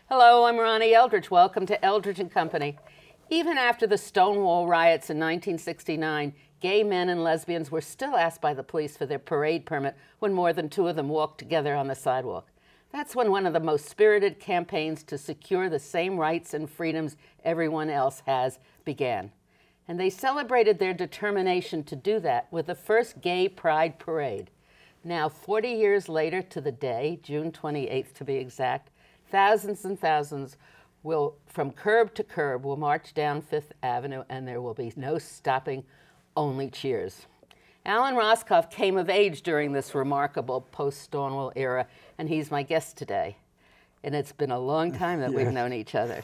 Hello, I'm Ronnie Eldridge. Welcome to Eldridge and Company. Even after the Stonewall Riots in 1969, gay men and lesbians were still asked by the police for their parade permit when more than two of them walked together on the sidewalk. That's when one of the most spirited campaigns to secure the same rights and freedoms everyone else has began. And they celebrated their determination to do that with the first gay pride parade. Now, 40 years later to the day, June 28th to be exact, thousands and thousands will, from curb to curb, will march down Fifth Avenue, and there will be no stopping, only cheers. Alan Roskoff came of age during this remarkable post-Stonewall era, and he's my guest today. And it's been a long time that we've known each other.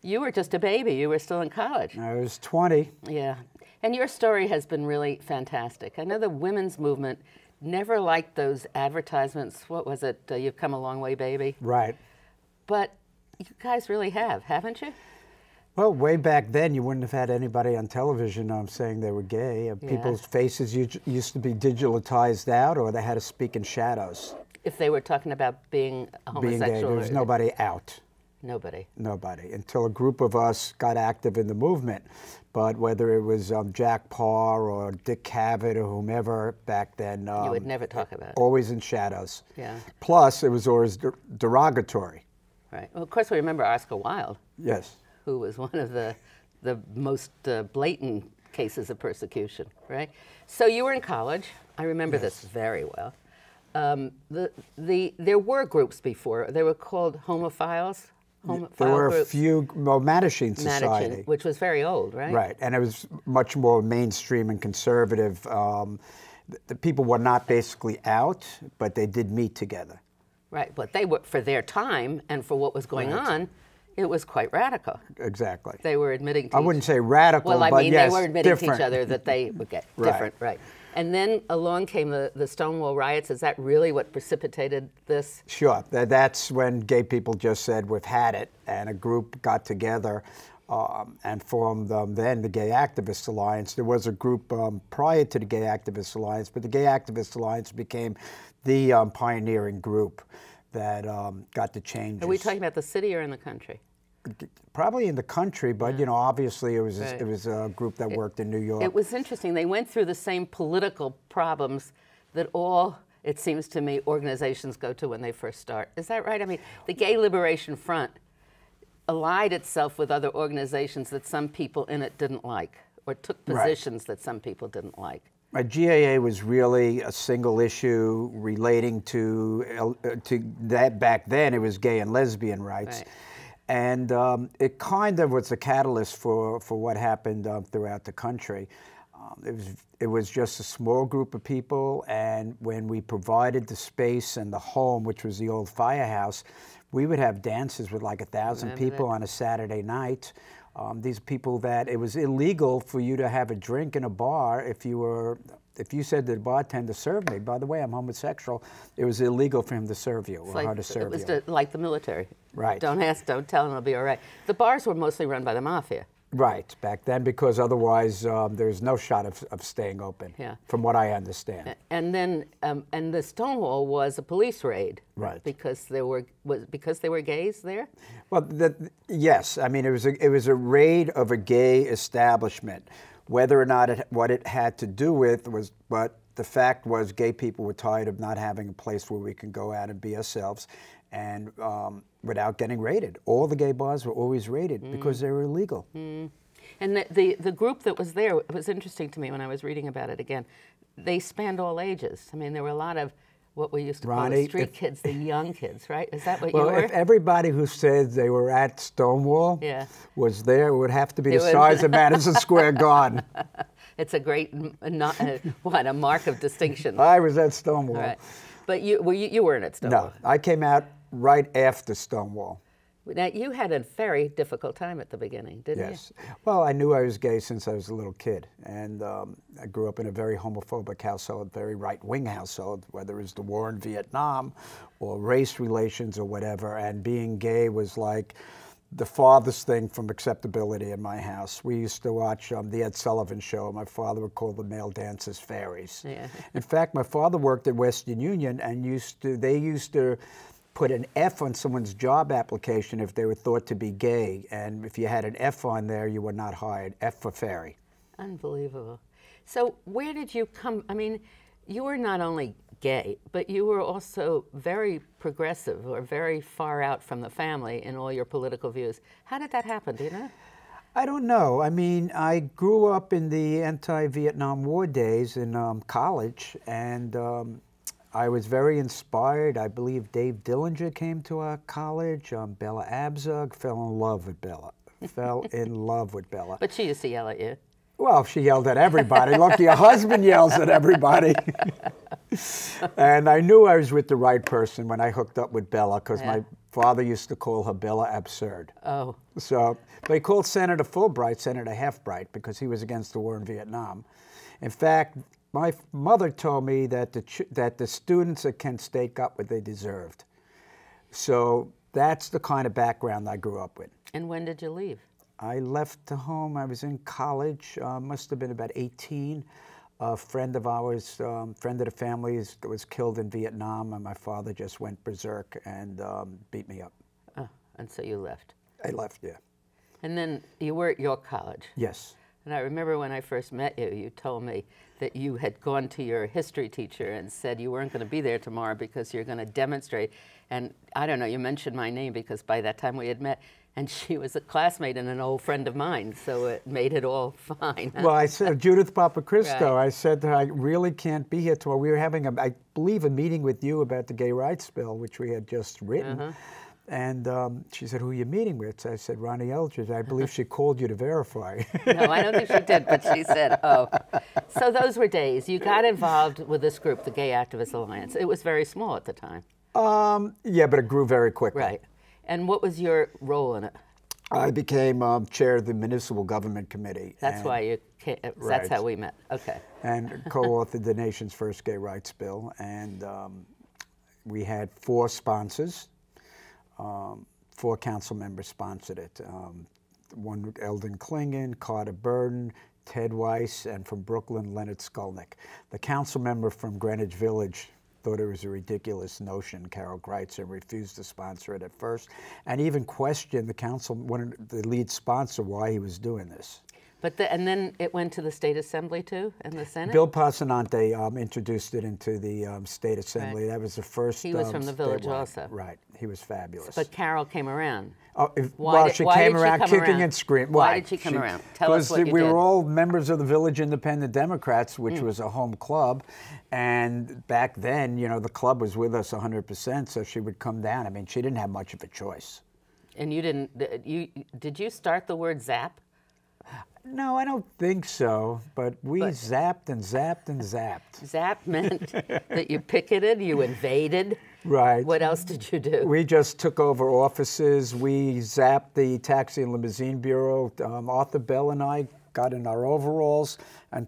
You were just a baby. You were still in college. I was 20. Yeah. And your story has been really fantastic. I know the women's movement never liked those advertisements. What was it? You've come a long way, baby. Right. But you guys really have, haven't you? Well, way back then, you wouldn't have had anybody on television saying they were gay. People's faces used to be digitalized out, or they had to speak in shadows. If they were talking about being homosexual. Being gay, there was nobody out. Nobody. Nobody, until a group of us got active in the movement. But whether it was Jack Parr or Dick Cavett or whomever back then. You would never talk about it. Always in shadows. Yeah. Plus, it was always derogatory. Right. Well, of course, we remember Oscar Wilde. Yes. Who was one of the most blatant cases of persecution, right? So you were in college. I remember this very well. There were groups before. They were called homophiles. There were a few, Mattachine Society. Which was very old, right? Right, and it was much more mainstream and conservative. The people were not basically out, but they did meet together. Right, but they were, for their time and for what was going on, it was quite radical. Exactly. They were admitting to I wouldn't say radical, well, I but mean, yes, they were admitting different. to each other that they would get different, right. And then along came the Stonewall Riots. Is that really what precipitated this? Sure. That's when gay people just said, we've had it, and a group got together and formed then the Gay Activists Alliance. There was a group prior to the Gay Activists Alliance, but the Gay Activists Alliance became the pioneering group that got the changes. Are we talking about the city or in the country? Probably in the country, but you know, obviously it was a group that worked in New York. It was interesting. They went through the same political problems that all, it seems to me, organizations go to when they first start. Is that right? I mean, the Gay Liberation Front allied itself with other organizations that some people in it didn't like, or took positions that some people didn't like. My GAA was really a single issue relating to that. Back then, it was gay and lesbian rights. Right. And it kind of was a catalyst for what happened throughout the country. It was just a small group of people, and when we provided the space and the home, which was the old firehouse, we would have dances with like 1,000 people on a Saturday night. These people that it was illegal for you to have a drink in a bar if you said to the bartender, serve me, by the way, I'm homosexual, it was illegal for him to serve you or her to serve you. It was like the military. Right. Don't ask, don't tell, and it'll be all right. The bars were mostly run by the mafia. Right, back then, because otherwise there's no shot of staying open, from what I understand. And then, and the Stonewall was a police raid. Right. Because they were gays there? Well, yes. I mean, it was a raid of a gay establishment. Whether or not what it had to do with was, but the fact was gay people were tired of not having a place where we can go out and be ourselves and without getting raided. All the gay bars were always raided because they were illegal. And the group that was there, it was interesting to me when I was reading about it again. They spanned all ages. I mean, there were a lot of what we used to call the street kids, the young kids, right? Is that what you were? Well, if everybody who said they were at Stonewall was there, it would have to be the size of Madison Square Garden. It's a great, a mark of distinction. I was at Stonewall. Right. But you weren't at Stonewall. No, I came out right after Stonewall. Now, you had a very difficult time at the beginning, didn't you? Yes. Well, I knew I was gay since I was a little kid. And I grew up in a very homophobic household, very right-wing household, whether it was the war in Vietnam or race relations or whatever. And being gay was like the farthest thing from acceptability in my house. We used to watch the Ed Sullivan Show. My father would call the male dancers fairies. Yeah. In fact, my father worked at Western Union and they used to put an F on someone's job application if they were thought to be gay. And if you had an F on there, you were not hired. F for fairy. Unbelievable. So where did you come? I mean, you were not only gay, but you were also very progressive or very far out from the family in all your political views. How did that happen? Do you know? I don't know. I mean, I grew up in the anti-Vietnam War days in college, and I was very inspired. I believe Dave Dillinger came to our college. Bella Abzug fell in love with Bella. Fell in love with Bella. But she used to yell at you. Well, she yelled at everybody. Look, your husband yells at everybody. And I knew I was with the right person when I hooked up with Bella, because my father used to call her Bella Absurd. Oh. So they called Senator Fulbright Senator Half-Bright because he was against the war in Vietnam. In fact, my mother told me that the students at Kent State got what they deserved. So that's the kind of background I grew up with. And when did you leave? I left the home. I was in college, must have been about 18. A friend of ours, friend of the family, was killed in Vietnam, and my father just went berserk and beat me up. Oh, and so you left. I left, yeah. And then you were at York College. Yes. And I remember when I first met you, you told me that you had gone to your history teacher and said you weren't going to be there tomorrow because you're going to demonstrate. And I don't know, you mentioned my name because by that time we had met, and she was a classmate and an old friend of mine, so it made it all fine. Well, I said, Judith Papacristo, Right. I said to her, I really can't be here tomorrow. We were having, I believe, a meeting with you about the gay rights bill, which we had just written. And she said, who are you meeting with? So I said, Ronnie Eldridge. I believe she called you to verify. No, I don't think she did, but she said, oh. So those were days. You got involved with this group, the Gay Activist Alliance. It was very small at the time. Yeah, but it grew very quickly. Right. And what was your role in it? I became chair of the Municipal Government Committee. That's why you came, that's how we met. Okay. And co-authored the nation's first gay rights bill. And we had 4 sponsors. 4 council members sponsored it. One, Eldon Klingon, Carter Burden, Ted Weiss, and from Brooklyn, Leonard Skolnick. The council member from Greenwich Village thought it was a ridiculous notion, Carol Greitzer, refused to sponsor it at first, and even questioned the council, the lead sponsor, why he was doing this. But and then it went to the State Assembly too, and the Senate? Bill Passanante introduced it into the State Assembly. Right. That was the first. He was from the village statewide. also. Right, he was fabulous. But Carol came around. Well, she came around kicking and screaming. Why did she come around? Tell us what you did. Because we were all members of the Village Independent Democrats, which was a home club. And back then, you know, the club was with us 100%, so she would come down. I mean, she didn't have much of a choice. And you didn't, did you start the word zap? No, I don't think so, but we zapped and zapped and zapped. Zap meant that you picketed, you invaded. Right. What else did you do? We just took over offices. We zapped the Taxi and Limousine Bureau. Arthur Bell and I got in our overalls and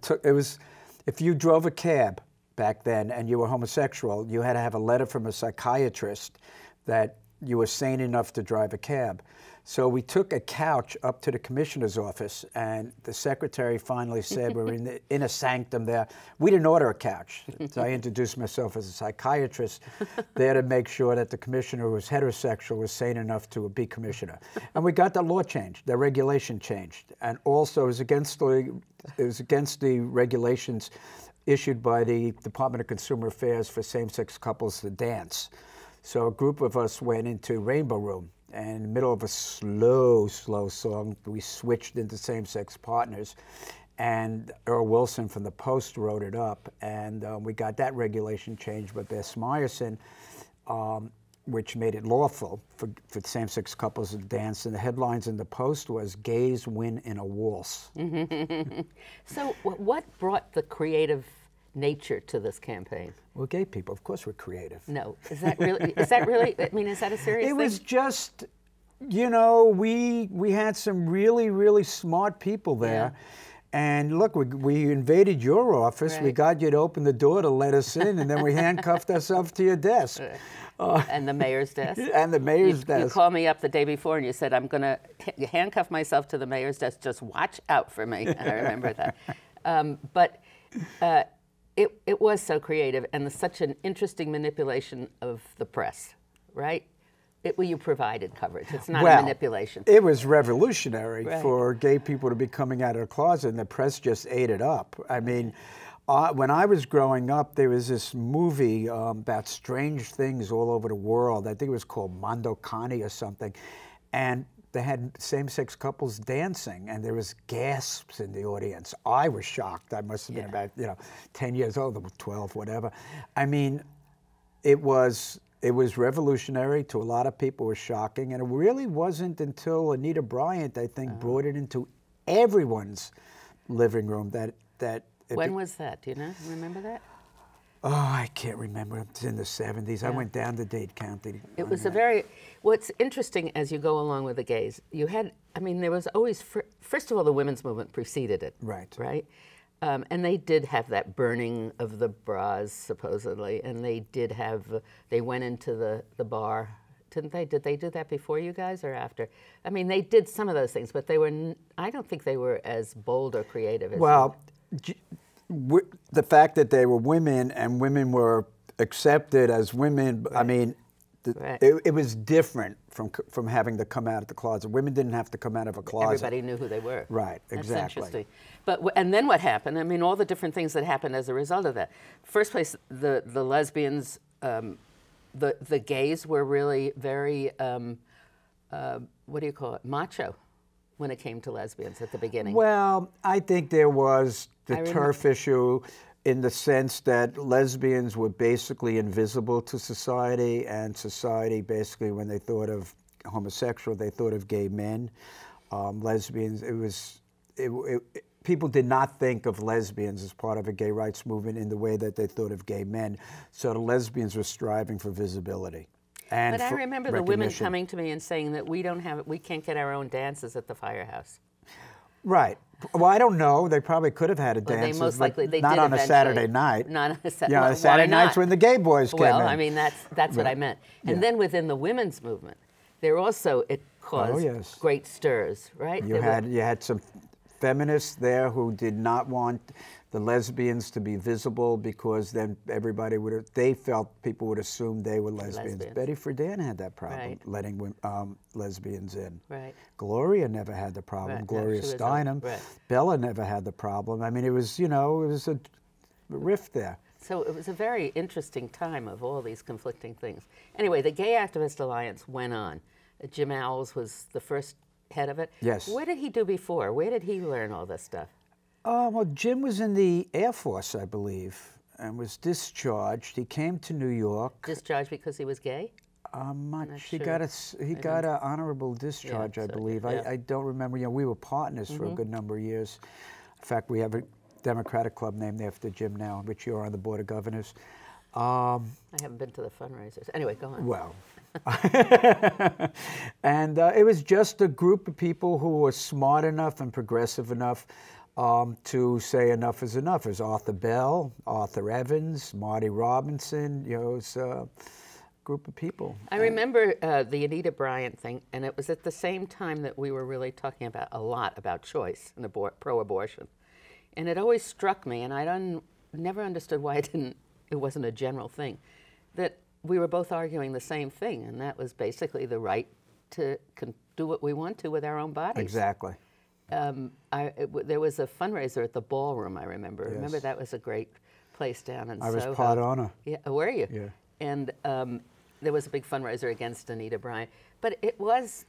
if you drove a cab back then and you were homosexual, you had to have a letter from a psychiatrist that you were sane enough to drive a cab. So we took a couch up to the commissioner's office, and the secretary finally said, we're in a sanctum there. We didn't order a couch. So I introduced myself as a psychiatrist there to make sure that the commissioner who was heterosexual was sane enough to be commissioner. And we got the law changed, the regulation changed. And also it was against the regulations issued by the Department of Consumer Affairs for same-sex couples to dance. So a group of us went into Rainbow Room, and in the middle of a slow, slow song, we switched into same-sex partners. And Earl Wilson from the Post wrote it up, and we got that regulation changed by Bess Meyerson, which made it lawful for same-sex couples to dance. And the headlines in the Post was, "Gays win in a waltz." So what brought the creative nature to this campaign? Well, gay people, of course, we're creative. No, is that really, I mean, is that a serious thing? It was just, you know, we had some really, really smart people there. Yeah. And look, we invaded your office. Right. We got you to open the door to let us in, and then we handcuffed ourselves to your desk. And the mayor's desk? And the mayor's desk. You called me up the day before and you said, I'm going to handcuff myself to the mayor's desk. Just watch out for me. I remember that. It was so creative and such an interesting manipulation of the press. right? Well, you provided coverage. It's not Well, a manipulation. It was revolutionary Right. for gay people to be coming out of the closet, and the press just ate it up. I mean, when I was growing up, there was this movie about strange things all over the world. I think it was called Mondo Cani or something. And they had same-sex couples dancing, and there was gasps in the audience. I was shocked. I must have been about, 10 years old, or 12, whatever. I mean, it was revolutionary to a lot of people. It was shocking, and it really wasn't until Anita Bryant, I think, brought it into everyone's living room that When was that? Do you know? Remember that? Oh, I can't remember. It's in the 70s. I went down to Dade County. It was what's interesting as you go along with the gays, there was always, first of all, the women's movement preceded it. Right. Right? And they did have that burning of the bras, supposedly, and they went into the bar, didn't they? Did they do that before you guys or after? I mean, they did some of those things, but I don't think they were as bold or creative as the fact that they were women and women were accepted as women, right. I mean, it was different from having to come out of the closet. Women didn't have to come out of a closet. Everybody knew who they were. Right, exactly. That's interesting. And then what happened? I mean, all the different things that happened as a result of that. First place, the lesbians, the gays were really very, what do you call it, macho when it came to lesbians at the beginning. Well, I think there was the turf issue in the sense that lesbians were basically invisible to society, and society basically, when they thought of homosexual, they thought of gay men. Lesbians, people did not think of lesbians as part of a gay rights movement in the way that they thought of gay men. So the lesbians were striving for visibility. But I remember the women coming to me and saying that we can't get our own dances at the firehouse. Right. Well, I don't know. They probably could have had a dance. They most likely they not did on eventually. A Saturday night. Not on a Saturday. Yeah, Saturday nights when the gay boys came in. Well, I mean that's what I meant. And then within the women's movement, it caused great stirs, right? You had some feminists there who did not want the lesbians to be visible because then they felt people would assume they were lesbians. Betty Friedan had that problem, letting lesbians in. Right. Gloria never had the problem. Right. Gloria Steinem. Bella never had the problem. I mean, it was a rift there. So it was a very interesting time of all these conflicting things. Anyway, the Gay Activist Alliance went on. Jim Owls was the first head of it. Yes. What did he do before? Where did he learn all this stuff? Well, Jim was in the Air Force, I believe, and was discharged. He came to New York. Discharged because he was gay? Not sure. He got an honorable discharge, I believe. I don't remember. We were partners for a good number of years. In fact, we have a Democratic club named after Jim now, which you're on the Board of Governors. I haven't been to the fundraisers. Anyway, go on. Well, and it was just a group of people who were smart enough and progressive enough to say enough is enough. There's Arthur Bell, Arthur Evans, Marty Robinson, it's a group of people. I remember the Anita Bryant thing, and it was at the same time that we were really talking a lot about choice and pro-abortion. And it always struck me, and I never understood why it wasn't a general thing, that we were both arguing the same thing, and that was basically the right to do what we want to with our own bodies. Exactly. There was a fundraiser at the Ballroom, I remember. Yes. Remember, that was a great place down in Soho. I was part owner. Yeah, were you? Yeah. And there was a big fundraiser against Anita Bryant. But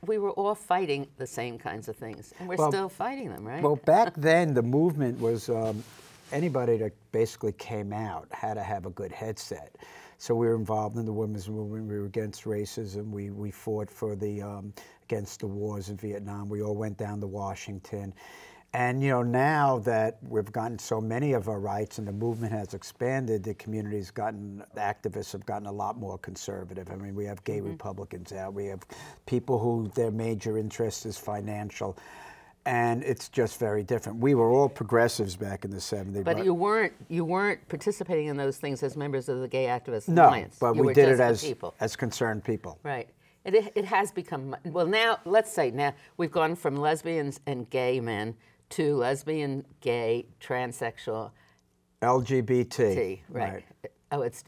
we were all fighting the same kinds of things, and we're still fighting them, right? Well, back then, the movement was anybody that basically came out had to have a good headset. So we were involved in the women's movement. We were against racism. We fought for against the wars in Vietnam. We all went down to Washington. And now that we've gotten so many of our rights and the movement has expanded, the activists have gotten a lot more conservative. I mean, we have gay Republicans out. We have people who their major interest is financial. And it's just very different. We were all progressives back in the 70s. But you weren't participating in those things as members of the Gay Activist Alliance. No, but we did it as concerned people. Right. It has become, well, now, let's say now, we've gone from lesbians and gay men to lesbian, gay, transsexual. LGBT. Right. Oh, it's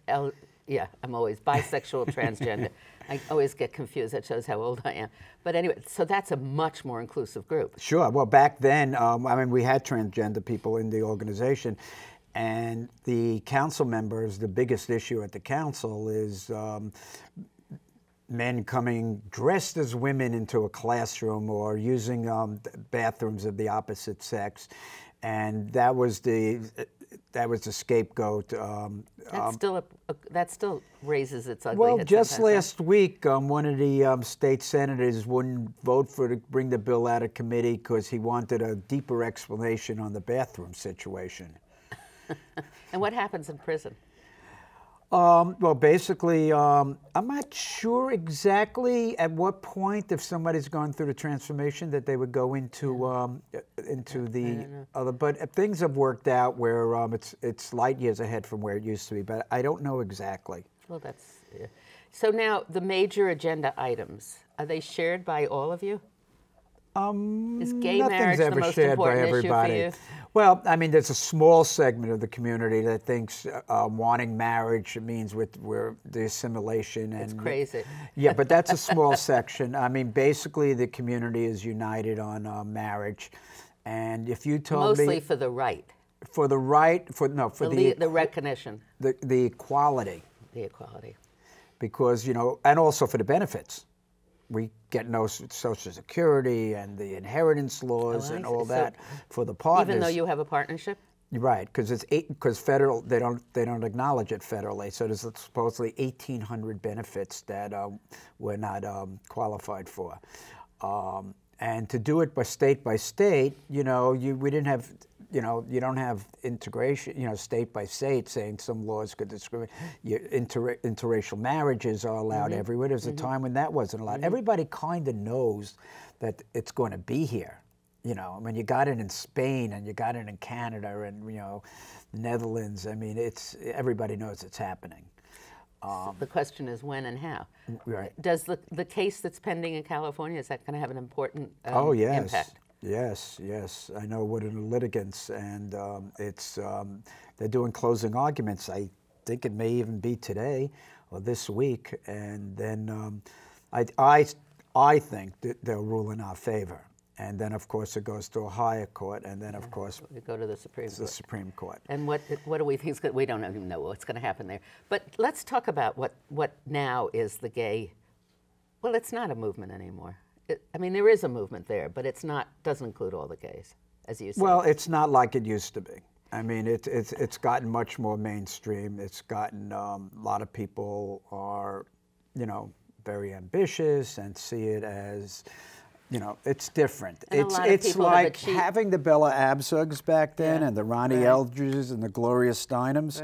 Yeah, I'm always bisexual, transgender. I always get confused. That shows how old I am. But anyway, so that's a much more inclusive group. Sure. Well, back then, I mean, we had transgender people in the organization, and the council members, the biggest issue at the council is men coming dressed as women into a classroom or using bathrooms of the opposite sex, and that was the scapegoat. That still raises its ugly Well, head just sometimes, last week, one of the state senators wouldn't vote to bring the bill out of committee because he wanted a deeper explanation on the bathroom situation. And what happens in prison? Well, basically, I'm not sure exactly at what point, if somebody's gone through the transformation, that they would go into the other. But things have worked out where it's light years ahead from where it used to be. But I don't know exactly. Well, that's so. Now, the major agenda items, are they shared by all of you? Is gay marriage the most important issue for you? Well, I mean, there's a small segment of the community that thinks wanting marriage means we're the assimilation. And it's crazy. Yeah, but that's a small section. I mean, basically, the community is united on marriage. And if you told me... Mostly for the right. For the right, for the recognition. The equality. The equality. Because, you know, and also for the benefits. We get no Social Security and the inheritance laws and all that for the partners. Even though you have a partnership? Right, because federal, they don't acknowledge it federally. So there's supposedly 1,800 benefits that we're not qualified for. And to do it by state, you know, we didn't have, you know, you don't have integration, you know, state by state saying some laws could discriminate. Interracial marriages are allowed everywhere. There's a time when that wasn't allowed. Everybody kind of knows that it's going to be here. You know, I mean, you got it in Spain and you got it in Canada and, you know, Netherlands. I mean, everybody knows it's happening. The question is when and how. Right. Does the case that's pending in California, is that going to have an important oh, yes. impact? Yes, yes. I know one of the litigants, and they're doing closing arguments. I think it may even be today or this week. And then I think that they'll rule in our favor. And then, of course, it goes to a higher court, and then, of course, we go to the Supreme Court. The Supreme Court. And what do we think? We don't even know what's going to happen there. But let's talk about what now is the gay. Well, it's not a movement anymore. I mean, there is a movement there, but it's not. Doesn't include all the gays, as you said. Well, it's not like it used to be. I mean, it's gotten much more mainstream. It's gotten a lot of people are, you know, very ambitious and see it as. You know, it's different. It's like having the Bella Abzugs back then and the Ronnie Eldridges and the Gloria Steinems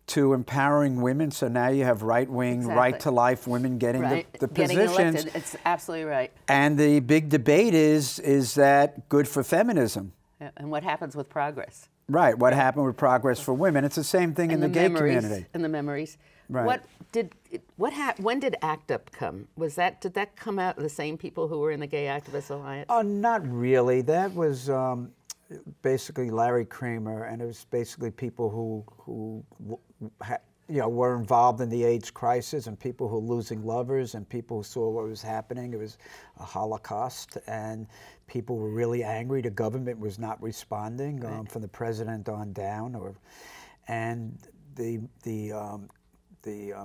to empowering women. So now you have right-wing, right-to-life women getting the positions. Getting elected. It's absolutely right. And the big debate is that good for feminism? Yeah. And what happens with progress? Right. What happened with progress for women? It's the same thing in the gay community. And the memories. Right. When did ACT UP come? Did that come out of the same people who were in the Gay Activists Alliance? Oh, not really. That was basically Larry Kramer, and it was basically people who you know, were involved in the AIDS crisis, and people who were losing lovers, and people who saw what was happening. It was a Holocaust, and people were really angry. The government was not responding from the president on down, and the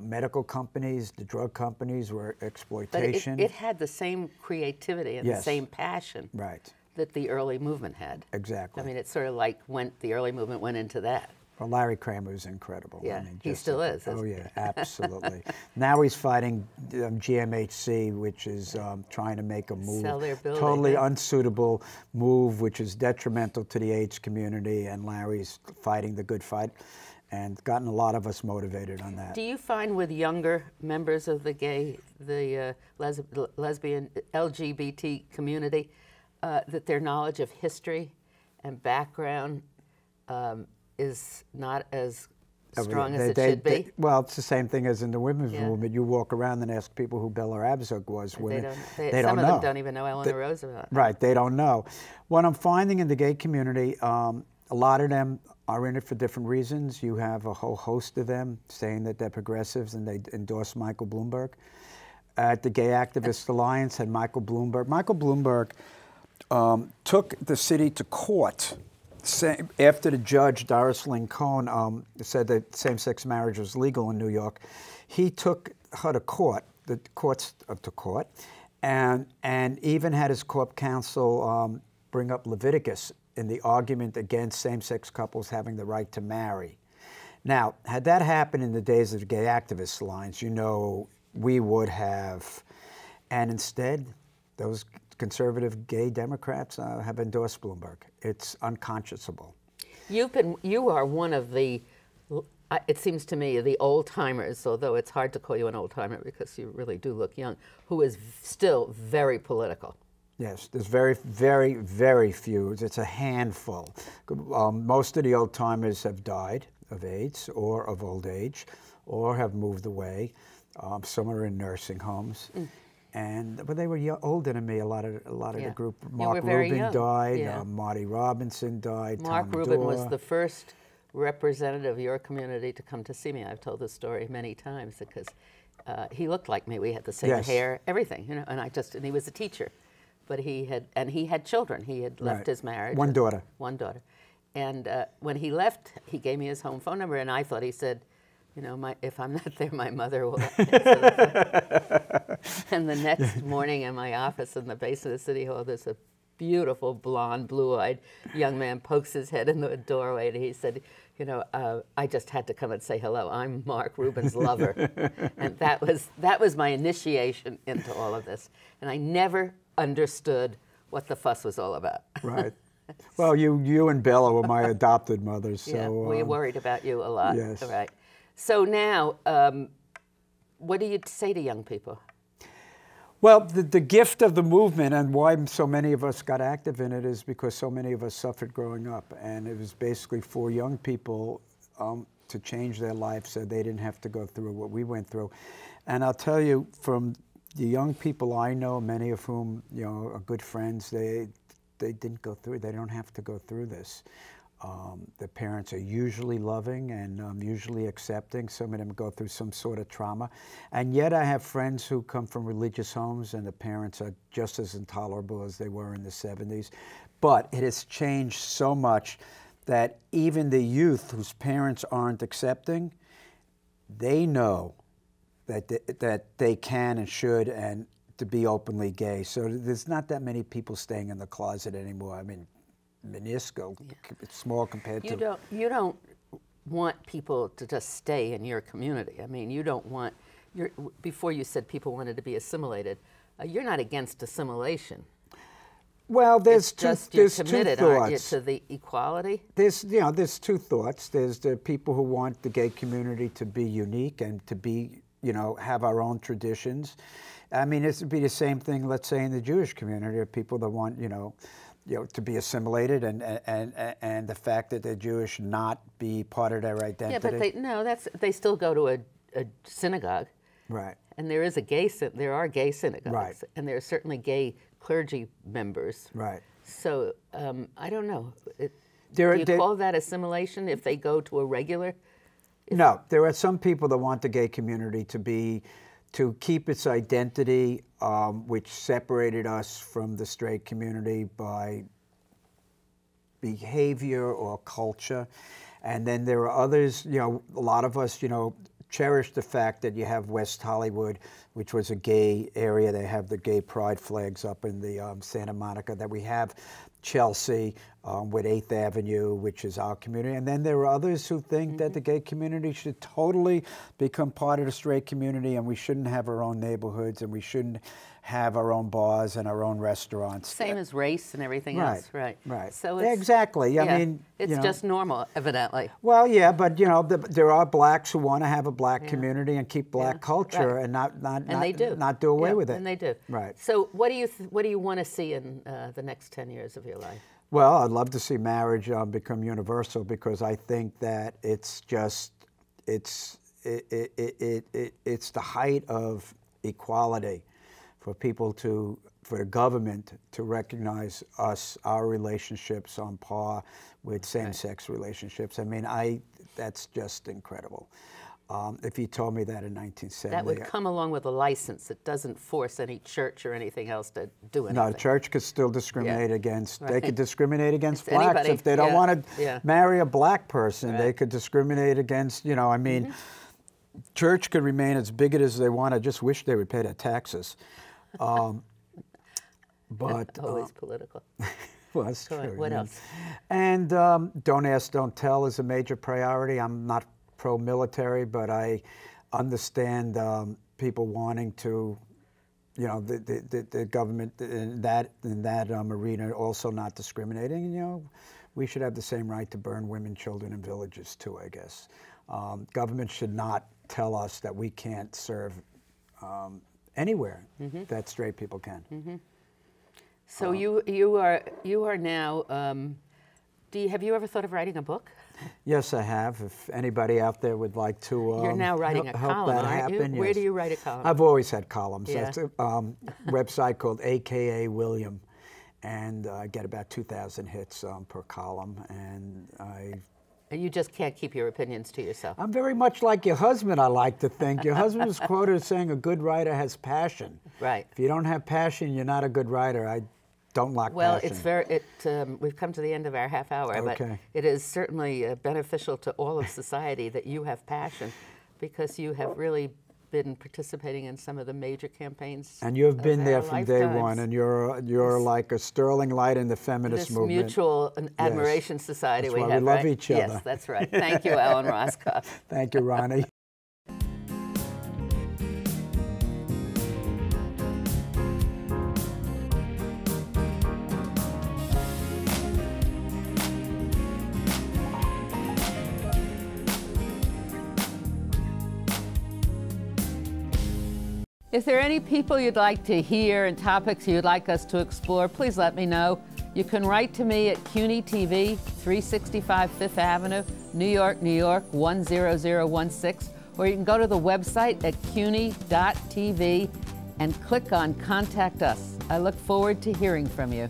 medical companies, the drug companies were exploitation. But it had the same creativity and the same passion that the early movement had. Exactly. I mean, it's sort of like the early movement went into that. Well, Larry Kramer was incredible. Yeah, I mean, he still is. Oh, yeah, absolutely. Now he's fighting GMHC, which is trying to make a move. Sell their building. Totally unsuitable move, which is detrimental to the AIDS community, and Larry's fighting the good fight and gotten a lot of us motivated on that. Do you find with younger members of the gay, lesbian, LGBT community, that their knowledge of history and background is not as strong as it should be? Well, it's the same thing as in the women's movement. You walk around and ask people who Bella Abzug was. They don't know. Some of them don't even know Eleanor Roosevelt. Right, they don't know. What I'm finding in the gay community, a lot of them are in it for different reasons. You have a whole host of them saying that they're progressives and they endorse Michael Bloomberg. At the Gay Activist Alliance had Michael Bloomberg. Michael Bloomberg took the city to court after the judge, Doris Lynn Cohn, said that same-sex marriage was legal in New York. He took her to court, the courts to court, and even had his corp counsel bring up Leviticus in the argument against same-sex couples having the right to marry. Now, had that happened in the days of the Gay Activist Alliance, you know, we would have, and instead, those conservative gay Democrats have endorsed Bloomberg. It's unconscionable. You are one of the, it seems to me, the old-timers, although it's hard to call you an old-timer because you really do look young, who is still very political. Yes, there's very, very, very few. It's a handful. Most of the old-timers have died of AIDS or of old age or have moved away. Some are in nursing homes. But they were older than me, a lot of the group. Mark Rubin died, Marty Robinson died, Mark Rubin was the first representative of your community to come to see me. I've told this story many times because he looked like me. We had the same hair, everything, you know, and he was a teacher. But he had children. He had left his marriage. One daughter. One daughter. And when he left, he gave me his home phone number, and I thought he said, you know, if I'm not there, my mother will answer the phone. And the next morning in my office in the basement of the City Hall, there's a beautiful, blonde, blue-eyed young man pokes his head in the doorway, and he said, you know, I just had to come and say hello. I'm Mark Rubin's lover. And that was my initiation into all of this. And I never understood what the fuss was all about. Right. Well, you and Bella were my adopted mothers. So, yeah, we worried about you a lot. Yes. Right. So now, what do you say to young people? Well, the gift of the movement and why so many of us got active in it is because so many of us suffered growing up. And it was basically for young people to change their lives so they didn't have to go through what we went through. And I'll tell you, from the young people I know, many of whom, you know, are good friends, they didn't go through it. They don't have to go through this. The parents are usually loving and usually accepting. Some of them go through some sort of trauma. And yet I have friends who come from religious homes and the parents are just as intolerable as they were in the 70s. But it has changed so much that even the youth whose parents aren't accepting, they know that they can and should and to be openly gay. So there's not that many people staying in the closet anymore. I mean, minuscule, small compared to... You don't want people to just stay in your community. I mean, you don't want... before you said people wanted to be assimilated, you're not against assimilation. Well, there's two thoughts. You're committed, aren't you, to the equality? There's two thoughts. There's the people who want the gay community to be unique and to be, you know, have our own traditions. I mean, it would be the same thing, let's say, in the Jewish community, or people that want, you know, to be assimilated and the fact that they're Jewish not be part of their identity. Yeah, but they still go to a synagogue. Right. And there are gay synagogues. Right. And there are certainly gay clergy members. Right. So I don't know. Do you call that assimilation if they go to a regular? No, there are some people that want the gay community to keep its identity, which separated us from the straight community by behavior or culture. And then there are others, you know, a lot of us, you know, cherish the fact that you have West Hollywood, which was a gay area. They have the gay pride flags up in the Santa Monica, that we have Chelsea with 8th Avenue, which is our community. And then there are others who think that the gay community should totally become part of the straight community and we shouldn't have our own neighborhoods and we shouldn't have our own bars and our own restaurants. Same as race and everything else, right? Right. So exactly. I mean, it's just normal, evidently. Well, yeah, but you know, there are blacks who want to have a black community and keep black culture and not do away with it. And they do. Right. So what do you want to see in the next 10 years of your life? Well, I'd love to see marriage become universal because I think that it's the height of equality for people to for the government to recognize us, our relationships on par with same-sex relationships. I mean, that's just incredible. If you told me that in 1970. That would come along with a license. It doesn't force any church or anything else to do anything. No, the church could still discriminate against, they could discriminate against It's blacks. anybody, If they don't want to marry a black person, they could discriminate against, you know, I mean, church could remain as bigoted as they want. I just wish they would pay their taxes. But always political. Well, that's true. What else? And don't ask, don't tell is a major priority. I'm not pro-military, but I understand people wanting to, you know, the government in that arena also not discriminating. And, you know, we should have the same right to burn women, children, and villages too, I guess. Government should not tell us that we can't serve anywhere that straight people can. So you are now. Have you ever thought of writing a book? Yes, I have. If anybody out there would like to You're now writing a help column, that aren't happen, you? Where do you write a column? I've always had columns. Yeah. That's a website called AKA William, and I get about 2,000 hits per column, and And you just can't keep your opinions to yourself. I'm very much like your husband, I like to think. Your husband was quoted as saying a good writer has passion. Right. If you don't have passion, you're not a good writer. I don't like passion. Well, we've come to the end of our half hour, but it is certainly beneficial to all of society that you have passion, because you have really been participating in some of the major campaigns. And you've been there from day lifetimes. one, and you're like a sterling light in the feminist movement. This mutual admiration society that's we why have. We love right? each other. Yes, that's right. Thank you, Alan Roskoff. Thank you, Ronnie. If there are any people you'd like to hear and topics you'd like us to explore, please let me know. You can write to me at CUNY TV, 365 Fifth Avenue, New York, New York, 10016, or you can go to the website at cuny.tv and click on Contact Us. I look forward to hearing from you.